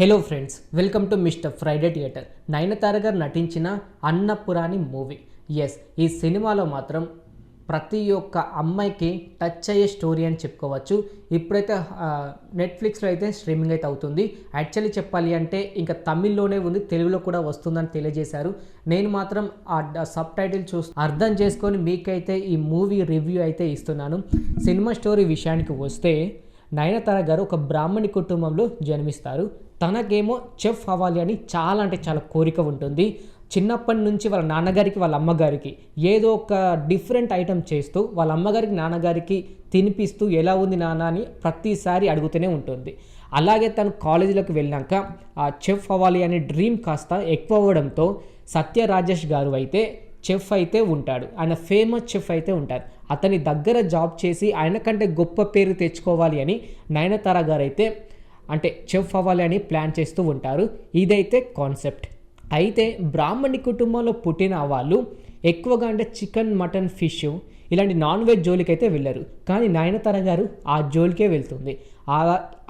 Hello friends, welcome to mister Friday theatre. Nayanthara గారు నటించిన అన్నపురాణి movie. Yes, ఈ సినిమాలో మాత్రం ప్రతి ఒక్క అమ్మాయికి టచ్ అయ్యే స్టోరీ అని చెప్పుకోవచ్చు. ఇప్పుడైతే నెట్ఫ్లిక్స్లో అయితే స్ట్రీమింగ్ అయితే అవుతుంది. యాక్చువల్లీ చెప్పాలి అంటే ఇంకా తమిళ్లోనే ఉంది, తెలుగులో కూడా వస్తుందని తెలియజేశారు. నేను మాత్రం ఆ సబ్ టైటిల్ చూసి అర్థం చేసుకొని మీకైతే ఈ మూవీ రివ్యూ అయితే ఇస్తున్నాను. సినిమా స్టోరీ విషయానికి వస్తే, నయనతార గారు ఒక బ్రాహ్మణి కుటుంబంలో జన్మిస్తారు. తనకేమో చెఫ్ అవ్వాలి అని చాలా అంటే చాలా కోరిక ఉంటుంది. చిన్నప్పటి నుంచి వాళ్ళ నాన్నగారికి వాళ్ళ అమ్మగారికి ఏదో ఒక డిఫరెంట్ ఐటెం చేస్తూ వాళ్ళ అమ్మగారికి నాన్నగారికి తినిపిస్తూ ఎలా ఉంది నాన్న అని ప్రతిసారి అడుగుతూనే ఉంటుంది. అలాగే తను కాలేజీలోకి వెళ్ళాక ఆ చెఫ్ అవ్వాలి అనే డ్రీమ్ కాస్త ఎక్కువ అవ్వడంతో సత్య రాజేష్ గారు అయితే చెఫ్ అయితే ఉంటాడు. ఆయన ఫేమస్ చెఫ్ అయితే ఉంటారు. అతని దగ్గర జాబ్ చేసి ఆయన కంటే గొప్ప పేరు తెచ్చుకోవాలి అని నయనతార గారు అయితే అంటే చెఫ్ అవ్వాలి అని ప్లాన్ చేస్తూ ఉంటారు. ఇదైతే కాన్సెప్ట్. అయితే బ్రాహ్మణి కుటుంబంలో పుట్టిన వాళ్ళు ఎక్కువగా అంటే చికెన్, మటన్, ఫిష్ ఇలాంటి నాన్ వెజ్ జోలికి అయితే వెళ్ళరు. కానీ నయనతార గారు ఆ జోలికే వెళ్తుంది.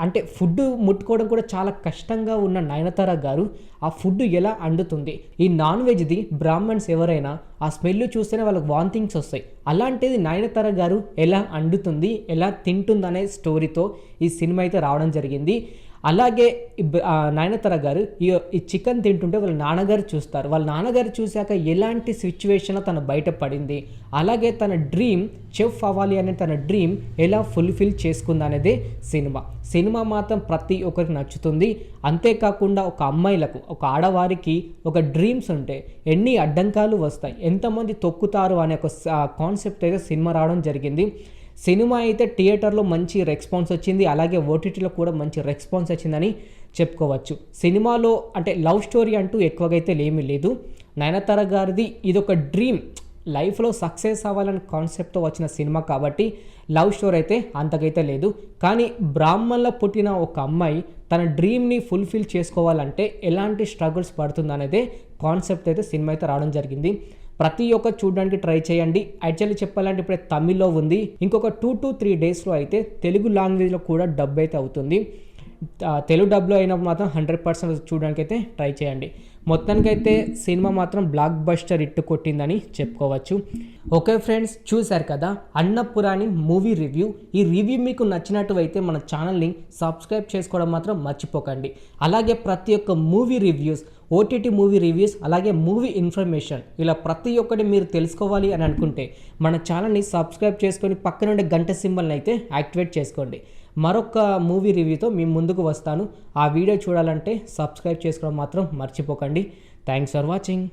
అంటే ఫుడ్ ముట్టుకోవడం కూడా చాలా కష్టంగా ఉన్న నయనతార గారు ఆ ఫుడ్ ఎలా అండుతుంది. ఈ నాన్ వెజ్ది బ్రాహ్మణ్స్ ఎవరైనా ఆ స్మెల్ చూస్తేనే వాళ్ళకి వాంతింగ్స్ వస్తాయి. అలాంటిది నయనతార గారు ఎలా అండుతుంది, ఎలా తింటుంది అనే స్టోరీతో ఈ సినిమా అయితే రావడం జరిగింది. అలాగే నయనతార గారు ఈ చికెన్ తింటుంటే వాళ్ళ నాన్నగారు చూస్తారు. వాళ్ళ నాన్నగారు చూశాక ఎలాంటి సిచ్యువేషన్లో తను బయటపడింది, అలాగే తన డ్రీమ్ చెఫ్ అవ్వాలి అనే తన డ్రీమ్ ఎలా ఫుల్ఫిల్ చేసుకుంది అనేది సినిమా మాత్రం ప్రతి ఒక్కరికి నచ్చుతుంది. అంతేకాకుండా ఒక అమ్మాయిలకు, ఒక ఆడవారికి ఒక డ్రీమ్స్ ఉంటే ఎన్ని అడ్డంకాలు వస్తాయి, ఎంతమంది తొక్కుతారు అనే ఒక కాన్సెప్ట్ అయితే సినిమా రావడం జరిగింది. సినిమా అయితే థియేటర్లో మంచి రెస్పాన్స్ వచ్చింది, అలాగే ఓటీటీలో కూడా మంచి రెస్పాన్స్ వచ్చిందని చెప్పుకోవచ్చు. సినిమాలో అంటే లవ్ స్టోరీ అంటూ ఎక్కువగా అయితే ఏమీ లేదు. నయనతార గారిది ఇదొక డ్రీమ్, లైఫ్లో సక్సెస్ అవ్వాలని కాన్సెప్ట్తో వచ్చిన సినిమా కాబట్టి లవ్ స్టోరీ అయితే అంతకైతే లేదు. కానీ బ్రాహ్మణుల పుట్టిన ఒక అమ్మాయి తన డ్రీమ్ని ఫుల్ఫిల్ చేసుకోవాలంటే ఎలాంటి స్ట్రగుల్స్ పడుతుందనేదే కాన్సెప్ట్ అయితే సినిమా అయితే రావడం జరిగింది. ప్రతి ఒక్క చూడడానికి ట్రై చేయండి. యాక్చువల్లీ చెప్పాలంటే ఇప్పుడే తమిళ్లో ఉంది, ఇంకొక 2 to 3 డేస్లో అయితే తెలుగు లాంగ్వేజ్లో కూడా డబ్ అయితే అవుతుంది. తెలుగు డబ్లో అయినప్పుడు మాత్రం 100% చూడడానికి అయితే ట్రై చేయండి. మొత్తానికైతే సినిమా మాత్రం బ్లాక్ బస్టర్ హిట్ కొట్టిందని చెప్పుకోవచ్చు. ఓకే ఫ్రెండ్స్, చూశారు కదా అన్నపురాణి మూవీ రివ్యూ. ఈ రివ్యూ మీకు నచ్చినట్టు అయితే మన ఛానల్ని సబ్స్క్రైబ్ చేసుకోవడం మాత్రం మర్చిపోకండి. అలాగే ప్రతి ఒక్క movie reviews, OTT movie reviews, అలాగే మూవీ ఇన్ఫర్మేషన్ ఇలా ప్రతి ఒక్కటి మీరు తెలుసుకోవాలి అని అనుకుంటే మన ఛానల్ని సబ్స్క్రైబ్ చేసుకొని పక్కనుండే గంట సింబల్ని అయితే యాక్టివేట్ చేసుకోండి. మరొక మూవీ రివ్యూతో మీ ముందుకు వస్తాను. ఆ వీడియో చూడాలంటే సబ్స్క్రైబ్ చేసుకోవడం మాత్రం మర్చిపోకండి. Thanks for watching.